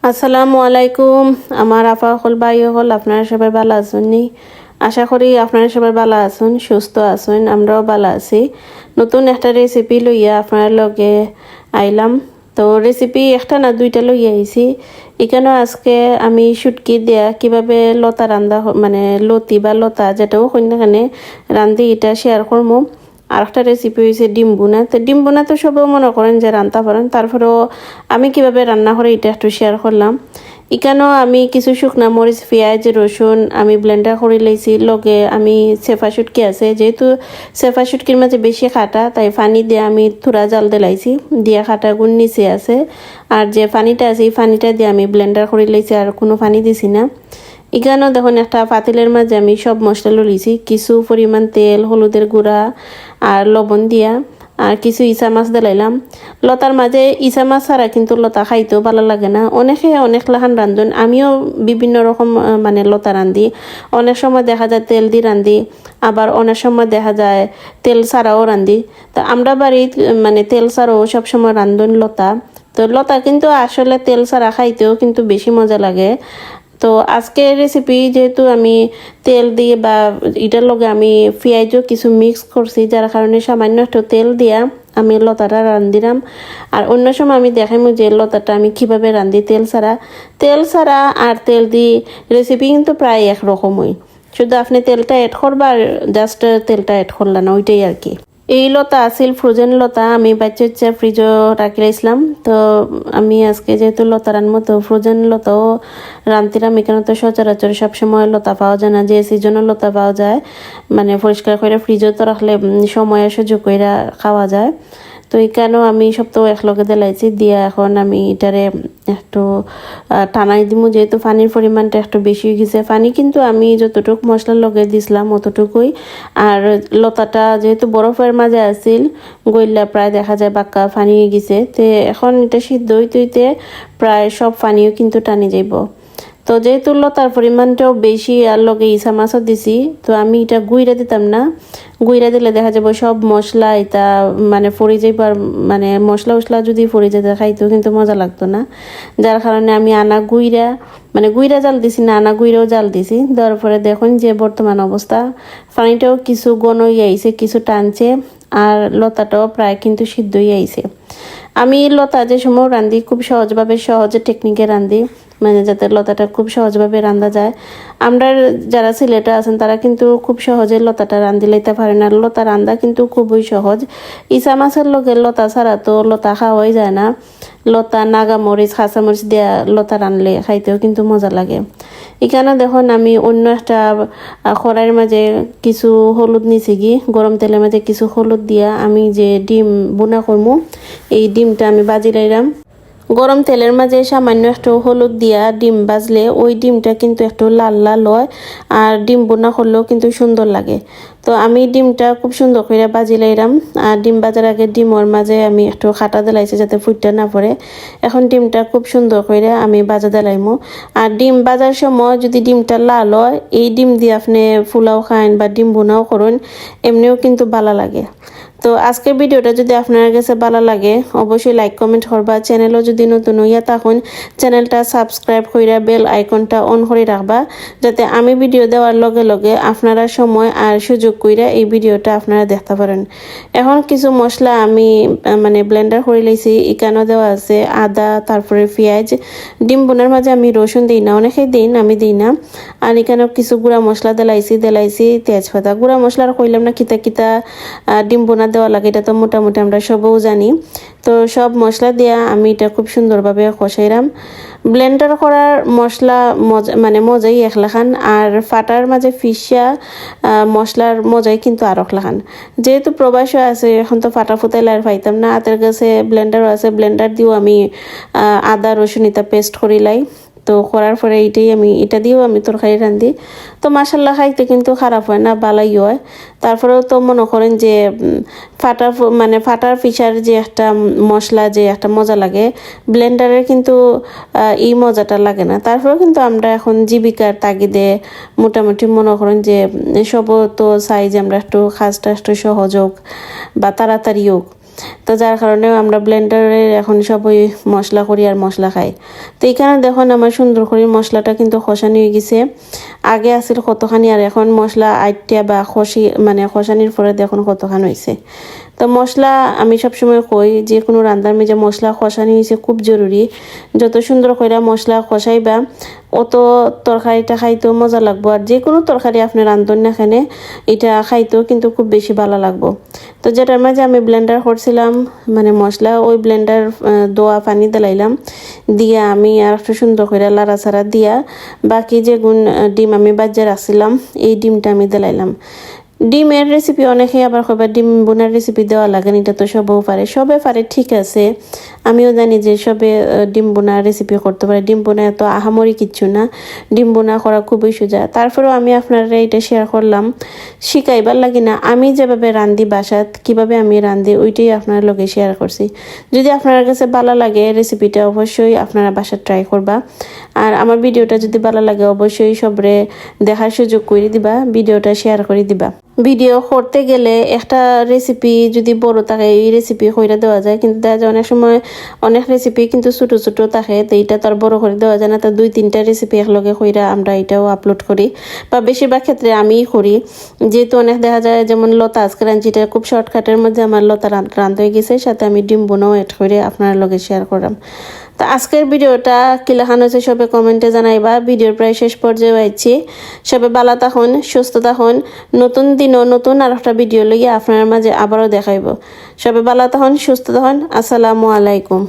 আসসালামু আলাইকুম আমার আপা হল ভাই হল আপনারা সবাই ভালো আছেন নি আশা করি আপনারা সবাই ভালো আছেন সুস্থ আছেন আমরাও ভালো আছি নতুন একটা রেসিপি লইয়া আপনার লগে আইলাম তো রেসিপি একটা না দুইটা লইয়া আইছি এখানে আজকে আমি শুটকি দেয়া কিভাবে লতা রান্দা মানে লতি বা লতা যেটাও কন্যাখানে রান্ধি এটা শেয়ার করবো আর একটা রেসিপি হয়েছে ডিম বোনা তো ডিম বোনা তো সবাই মনে করেন যে রান্না পারেন তারপরেও আমি কিভাবে রান্না করে এটা একটু শেয়ার করলাম এখানেও আমি কিছু শুকনা মরিচ পেঁয়াজ রসুন আমি ব্লেন্ডার করে লাইছি লগে আমি সেফা শুটকি আছে যেহেতু সেফা শুটকির মাঝে বেশি খাটা তাই পানি দিয়ে আমি থোড়া জাল দিলাইছি দিয়া খাটা গুণ নিচে আছে আর যে পানিটা আছে এই পানিটা দিয়ে আমি ব্লেন্ডার করে লাইছি আর কোনো পানি দিছি না এখানেও দেখুন একটা পাতিলের মাঝে আমি সব মশলা লইছি কিছু পরিমাণ তেল হলুদের গুঁড়া আর লবণ দিয়া আর কিছু ইসা মাছ দিলাইলাম লতার মাঝে ইসা মাছ ছাড়া কিন্তু লতা খাইতেও ভালো লাগে না অনেকে অনেক লাহান রান্ধন আমিও বিভিন্ন রকম মানে লতা রান্ধি অনেক সময় দেখা যায় তেল দিয়ে রান্ধি আবার অনেক সময় দেখা যায় তেল ছাড়াও রান্ধি তো আমরা বাড়ির মানে তেল ছাড়াও সবসময় রান্ধন লতা তো লতা কিন্তু আসলে তেল ছাড়া খাইতেও কিন্তু বেশি মজা লাগে তো আজকে রেসিপি যেহেতু আমি তেল দিয়ে বা এটার লগে আমি পেঁয়াজও কিছু মিক্স করছি যার কারণে সামান্য একটু তেল দিয়া আমি লতাটা রান্ধিলাম আর অন্য সময় আমি দেখাইমু যে লতাটা আমি কিভাবে রান্ধি তেল ছাড়া আর তেল দিয়ে রেসিপি কিন্তু প্রায় একরকমই শুধু আপনি তেলটা অ্যাড করবা আর জাস্ট তেলটা অ্যাড করলেন না ওইটাই আর কি এই লতা আছিল ফ্রোজেন লতা আমি বাচ্চা ফ্রিজও রাখি রাখলাম তো আমি আজকে যেহেতু লতা রানবো তো ফ্রোজেন লতাও রান্তিরাম এখানে তো সচরাচর সবসময় লতা পাওয়া যায় না যে সিজনে লতা পাওয়া যায় মানে পরিষ্কার করে ফ্রিজও তো রাখলে সময় সুযোগ করে খাওয়া যায় তো এখানেও আমি সব তো একলগে দিলাইছি দিয়া এখন আমি এটারে একটু টানাই দিমু যেহেতু পানির পরিমাণটা একটু বেশি হয়ে গেছে পানি কিন্তু আমি যতটুকু মশলার লগে দিছিলাম অতটুকুই আর লতাটা যেহেতু বরফের মাঝে আছিল গইলা প্রায় দেখা যায় বাক্কা পানি হয়ে গেছে তো এখন এটা সিদ্ধ হইতে প্রায় সব পানিও কিন্তু টানি যাইব তো যেহেতু লতার পরিমাণটাও বেশি আর লগে ইসা মাছও দিছি তো আমি এটা গুইরা দিতাম না গুইরা দিলে দেখা যাবে সব মশলা এটা মানে ফড়ি যাইবার মানে মশলা যদি ফড়ি যেতে খাইতেও কিন্তু মজা লাগতো না যার কারণে আমি আনা গুইরা মানে গুইরা জাল দিছি না আনা গুইরাও জাল দিছি দেওয়ার পরে দেখুন যে বর্তমান অবস্থা পানিটাও কিছু ঘন হয়ে আইছে কিছু টানছে আর লতাটাও প্রায় কিন্তু সিদ্ধ হয়ে আইছে আমি লতা যে সময় রান্ধি খুব সহজে টেকনিকে রান্ধি মানে যাতে লতাটা খুব সহজভাবে রান্ধা যায় আমরা যারা সিলেটে আছেন তারা কিন্তু খুব সহজে লতাটা রান্ধি লইতে পারে না লতা রান্ধা কিন্তু খুবই সহজ ইসা মাছের লগে লতা ছাড়া তো লতা খাওয়াই যায় না লতা নাগামরিচ কাঁচামরিচ দেয়া লতা রানলে খাইতেও কিন্তু মজা লাগে এখানে দেখুন আমি অন্য একটা কড়াইয়ের মাঝে কিছু হলুদ নিছি কি গরম তেলের মাঝে কিছু হলুদ দিয়া আমি যে ডিম বোনা করবো এই ডিমটা আমি বাজি লাইলাম গরম তেলের মাঝে সামান্য একটু হলুদ দিয়া ডিম ভাজলে ওই ডিমটা কিন্তু একটু লাল লাল হয় আর ডিম বোনা করলেও কিন্তু সুন্দর লাগে তো আমি ডিমটা খুব সুন্দর করে ভাজি লাইলাম আর ডিম ভাজার আগে ডিমের মাঝে আমি একটু খাটা দিলাইছি যাতে ফুটটা না পড়ে এখন ডিমটা খুব সুন্দর করে আমি ভাজা দিলাইমু আর ডিম ভাজার সময় যদি ডিমটা লাল হয় এই ডিম দিয়ে আপনি ফুলাও খান বা ডিম বোনাও করুন এমনিও কিন্তু ভালো লাগে তো আজকের ভিডিওটা যদি আপনার কাছে ভালো লাগে অবশ্যই লাইক কমেন্ট করবা চ্যানেলও যদি নতুন হইয়া থাকুন চ্যানেলটা সাবস্ক্রাইব কইরা বেল আইকনটা অন করে রাখবা যাতে আমি ভিডিও দেওয়ার লগে লগে আপনারা সময় আর সুযোগ কইরা এই ভিডিওটা আপনারা দেখতে পারেন এখন কিছু মশলা আমি মানে ব্লেন্ডার করে লইছি এখানে দেওয়া আছে আদা তারপরে পেঁয়াজ ডিম বোনার মাঝে আমি রসুন দিই না অনেকেই দিন আমি দিই না আর এখানেও কিছু গুঁড়া মশলা দিলাইছি তেজপাতা গুঁড়া মশলার কইলাম না কিতা ডিম বোনা দেওয়া লাগে এটা তো মোটামুটি আমরা সবও জানি তো সব মশলা দিয়া আমি এটা খুব সুন্দরভাবে কষাইলাম ব্লেন্ডার করার মশলা মানে মজাই এক লাখান আর ফাটার মাঝে ফিসা মশলার মজাই কিন্তু আর এক লাখান যেহেতু প্রবাসী আছে এখন তো ফাটা ফুটাইলে আর পাইতাম না হাতের কাছে ব্লেন্ডারও আছে ব্লেন্ডার দিয়েও আমি আদা রসুন এটা পেস্ট করিলাই তো করার পরে এটা দিয়েও আমি তরকারি রান্ধি তো মাশাল্লাহ খাইতে কিন্তু খারাপ হয় না ভালোই হয় তারপরেও তো মনে করেন যে ফাটার ফিসার যে একটা মশলা যে একটা মজা লাগে ব্লেন্ডারের কিন্তু এই মজাটা লাগে না তারপরেও কিন্তু আমরা এখন জীবিকার তাগিদে মোটামুটি মনে করেন যে সব তো চাই যে আমরা একটু কাজটা একটু সহজ হোক বা তাড়াতাড়ি হোক তো যার কারণে আমরা ব্লেন্ডারে এখন সবই মশলা করি আর মশলা খাই। তো এইখানে দেখুন আমার সুন্দর করে মশলাটা কিন্তু খসানি হয়ে গেছে। আগে আসছিল কতখানি আর এখন মশলা আইটিয়া বা খসানির পরে দেখুন কতখানি হয়েছে। তো মশলা আমি সবসময় কই যে কোনো রান্নার মেজে মশলা খসানি হয়েছে খুব জরুরি। যত সুন্দর করে মশলা খসাইবা অত তরকারিটা খাইতেও মজা লাগবো, আর যে কোনো তরকারি আপনি রান্ধন না খানে এটা খাইতেও কিন্তু খুব বেশি ভালো লাগবো। তো যেটার মাঝে আমি ব্লেন্ডার করছিলাম মশলা, ওই ব্লেন্ডার দোয়া পানি দিলাইলাম, দিয়া আমি আর একটু সুন্দর করে লাড়াচাড়া দিয়া বাকি যে ডিম আমি বাজ্যে রাখছিলাম এই ডিমটা আমি দিলাইলাম। ডিমের রেসিপি অনেকে আবার কবে ডিম বোনার রেসিপি দেওয়া লাগে, এটা তো সবও পারে, সবে পারে ঠিক আছে, আমিও জানি যে সবে ডিম বোনার রেসিপি করতে পারে। ডিম বোনা এত আহামরি কিচ্ছু না, ডিম বোনা করা খুবই সোজা। তারপরেও আমি আপনারা এটা শেয়ার করলাম শিখাইবার লাগি না, আমি যেভাবে রান্ধি বাসাত কিভাবে আমি রান্ধি ওইটাই আপনার লগে শেয়ার করছি। যদি আপনার কাছে ভালো লাগে রেসিপিটা অবশ্যই আপনারা বাসায় ট্রাই করবা, আর আমার ভিডিওটা যদি ভালো লাগে অবশ্যই সবরে দেখার সুযোগ করে দিবা, ভিডিওটা শেয়ার করে দিবা। ভিডিও করতে গেলে একটা রেসিপি যদি বড় থাকে এই রেসিপি কইরা দেওয়া যায়, কিন্তু দেখা যায় অনেক সময় অনেক রেসিপি কিন্তু ছোট ছোট থাকে, তো এইটা তো আর বড় করে দেওয়া যায় না। তো 2-3টা রেসিপি একলগে কইরা আমরা এটাও আপলোড করি, বা বেশিরভাগ ক্ষেত্রে আমিই করি। যেহেতু অনেক দেখা যায় যেমন লতা আজকে রাঞ্চিটা খুব শর্টকাটের মধ্যে আমার লতা রান্ধ হয়ে গেছে, সাথে আমি ডিম বোনাও এড করে আপনার লগে শেয়ার করলাম। তো আজকের ভিডিওটা কিলাখান হয়েছে সবে কমেন্টে জানাইবা। ভিডিওর প্রায় শেষ পর্যায়ে আইছি, সবে ভালো থাকুন, সুস্থ থাকুন। নতুন দিনও নতুন আর একটা ভিডিও লইয়া আপনার মাঝে আবারও দেখাইব। সবে ভালো থাকুন, সুস্থ থাকুন। আসসালামু আলাইকুম।